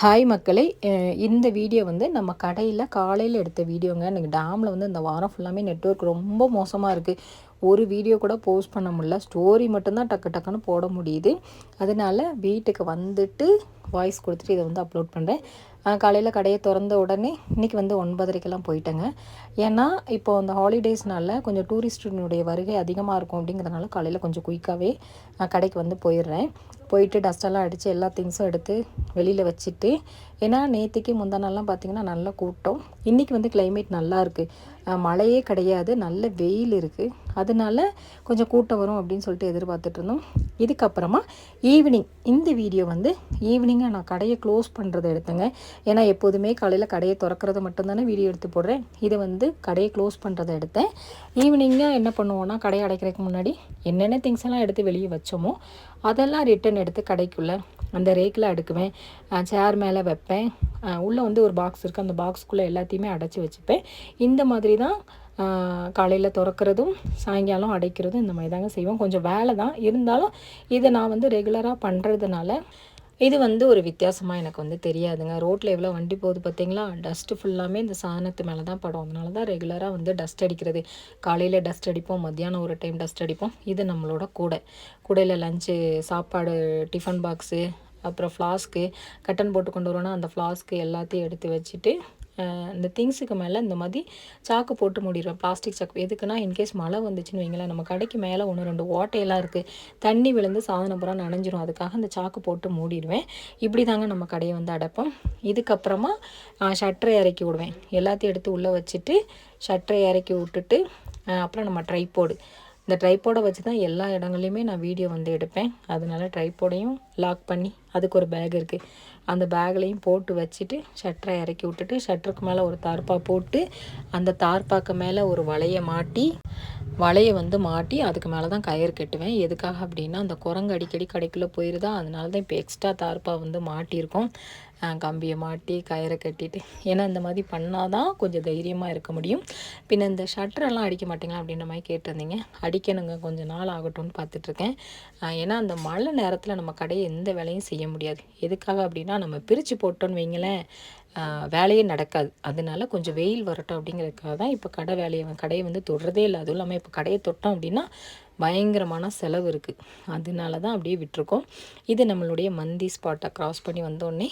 Hi மக்களே, இந்த video வந்து நம்ம கடையில் காலையில் எடுத்த வீடியோங்க. எனக்கு டேமில் வந்து இந்த வாரம் ஃபுல்லாமே நெட்வொர்க் ரொம்ப மோசமாக இருக்குது. ஒரு வீடியோ கூட போஸ்ட் பண்ண முடியல. ஸ்டோரி மட்டும்தான் டக்கு டக்குன்னு போட முடியுது. அதனால் வீட்டுக்கு வந்துட்டு வாய்ஸ் கொடுத்துட்டு இதை வந்து அப்லோட் பண்ணுறேன். காலையில் கடையை திறந்த உடனே இன்றைக்கி வந்து 9:30க்கெல்லாம் போயிட்டேங்க. ஏன்னா இப்போது அந்த ஹாலிடேஸ்னால கொஞ்சம் டூரிஸ்டினுடைய வருகை அதிகமாக இருக்கும். அப்படிங்கிறதுனால காலையில் கொஞ்சம் குயிக்காகவே கடைக்கு வந்து போயிடுறேன். போயிட்டு டஸ்டெல்லாம் அடித்து எல்லா திங்ஸும் எடுத்து வெளியில் வச்சுட்டு, ஏன்னா நேற்றுக்கு முந்தா நாள்லாம் பார்த்திங்கன்னா நல்ல கூட்டம். இன்றைக்கி வந்து கிளைமேட் நல்லா இருக்குது, மழையே கிடையாது, நல்ல வெயில் இருக்குது. அதனால கொஞ்சம் கூட்டம் வரும் அப்படின்னு சொல்லிட்டு எதிர்பார்த்துட்டு இருந்தோம். இதுக்கப்புறமா ஈவினிங் இந்த வீடியோ வந்து ஈவினிங்காக நான் கடையை க்ளோஸ் பண்ணுறதை எடுத்தேங்க. ஏன்னா எப்போதுமே காலையில் கடையை திறக்கிறத மட்டும்தானே வீடியோ எடுத்து போடுறேன். இதை வந்து கடையை க்ளோஸ் பண்ணுறதை எடுத்தேன். ஈவினிங்காக என்ன பண்ணுவோன்னா, கடையை அடைக்கிறதுக்கு முன்னாடி என்னென்ன திங்ஸ் எல்லாம் எடுத்து வெளியே வச்சோமோ அதெல்லாம் ரிட்டன் எடுத்து கடைக்குள்ளே அந்த ரேக்கில் அடுக்குவேன். சேர் மேலே வைப்பேன். உள்ளே வந்து ஒரு பாக்ஸ் இருக்குது, அந்த பாக்ஸ்க்குள்ளே எல்லாத்தையுமே அடைச்சி வச்சுப்பேன். இந்த மாதிரி தான் காலையில் திறக்கிறதும் சாயங்காலம் அடைக்கிறதும் இந்த மாதிரி தாங்க செய்வோம். கொஞ்சம் வேலை தான் இருந்தாலும் இதை நான் வந்து ரெகுலராக பண்ணுறதுனால இது வந்து ஒரு வித்தியாசமாக எனக்கு வந்து தெரியாதுங்க. ரோட்டில் எவ்வளோ வண்டி போகுது பார்த்தீங்களா, டஸ்ட்டு ஃபுல்லாமே இந்த சாணத்து மேலே தான் படும். அதனால தான் ரெகுலராக வந்து டஸ்ட் அடிக்கிறது. காலையில் டஸ்ட் அடிப்போம், மத்தியானம் ஒரு டைம் டஸ்ட் அடிப்போம். இது நம்மளோட கூடையில் லஞ்சு சாப்பாடு, டிஃபன் பாக்ஸு, அப்புறம் ஃப்ளாஸ்க்கு கட்டன் போட்டு கொண்டு வரோன்னா அந்த ஃப்ளாஸ்க்கு எல்லாத்தையும் எடுத்து வச்சுட்டு இந்த திங்ஸுக்கு மேலே இந்த மாதிரி சாக்கு போட்டு மூடிடுவேன். பிளாஸ்டிக் சாக்கு எதுக்குன்னா, இன்கேஸ் மழை வந்துச்சுன்னு வைங்களேன், நம்ம கடைக்கு மேலே 1-2 ஓட்டையெல்லாம் இருக்குது, தண்ணி விழுந்து சாதனம் பூரா நனைஞ்சிரும். அதுக்காக அந்த சாக்கு போட்டு மூடிடுவேன். இப்படி தாங்க நம்ம கடையை வந்து அடைப்போம். இதுக்கப்புறமா ஷட்டரை இறக்கி விடுவேன். எல்லாத்தையும் எடுத்து உள்ளே வச்சுட்டு ஷட்டரை இறக்கி விட்டுட்டு அப்புறம் நம்ம ட்ரைபோர்டு, இந்த ட்ரைபோர்டை வச்சு தான் எல்லா இடங்கள்லையுமே நான் வீடியோ வந்து எடுப்பேன். அதனால ட்ரைபோர்டையும் லாக் பண்ணி அதுக்கு ஒரு பேக் இருக்குது, அந்த பேக்லையும் போட்டு வச்சுட்டு ஷட்டரை இறக்கி விட்டுட்டு ஷட்டருக்கு மேலே ஒரு தார்ப்பா போட்டு அந்த தார்ப்பாக்கு மேலே ஒரு வலையை வந்து மாட்டி அதுக்கு மேலே தான் கயிறு கட்டுவேன். எதுக்காக அப்படின்னா, அந்த குரங்கு அடிக்கடி கடைக்குள்ளே போயிடுதா, அதனால தான் இப்போ எக்ஸ்ட்ரா தார்ப்பா வந்து மாட்டியிருக்கோம். கம்பியை மாட்டி கயிறை கட்டிட்டு, ஏன்னா இந்த மாதிரி பண்ணால் தான் கொஞ்சம் தைரியமாக இருக்க முடியும். பின்ன இந்த ஷட்டரெல்லாம் அடிக்க மாட்டீங்களா அப்படின்ற மாதிரி கேட்டிருந்தீங்க. அடிக்கணுங்க, கொஞ்சம் நாள் ஆகட்டும்னு பார்த்துட்ருக்கேன். ஏன்னா அந்த மழை நேரத்தில் நம்ம கடையை எந்த வேலையும் செய்ய முடியாது. எதுக்காக அப்படின்னா, நம்ம பிரித்து போட்டோன்னு வைங்களேன், வேலையே நடக்காது. அதனால கொஞ்சம் வெயில் வரட்டும் அப்படிங்கிறதுக்காக தான் இப்போ கடையை வந்து தொடுறதே இல்லை. அதுவும் இல்லாமல் இப்போ கடையை தொட்டோம் அப்படின்னா பயங்கரமான செலவு இருக்குது. அதனால தான் அப்படியே விட்டுருக்கோம். இது நம்மளுடைய மந்தி ஸ்பாட்டை க்ராஸ் பண்ணி வந்தோடனே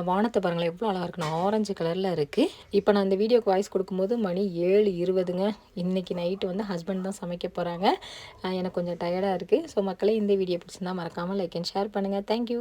வானத்தை பாருங்களேன், எவ்வளோ அழகாக இருக்குன்னு, ஆரஞ்சு கலரில் இருக்குது. இப்போ நான் இந்த வீடியோக்கு வாய்ஸ் கொடுக்கும்போது மணி 7:20ங்க. இன்றைக்கி நைட்டு வந்து ஹஸ்பண்ட் தான் சமைக்க போகிறாங்க. எனக்கு கொஞ்சம் டயர்டாக இருக்குது. ஸோ மக்களே, இந்த வீடியோ பிடிச்சிருந்தா மறக்காமல் லைக் அண்ட் ஷேர் பண்ணுங்கள். தேங்க்யூ.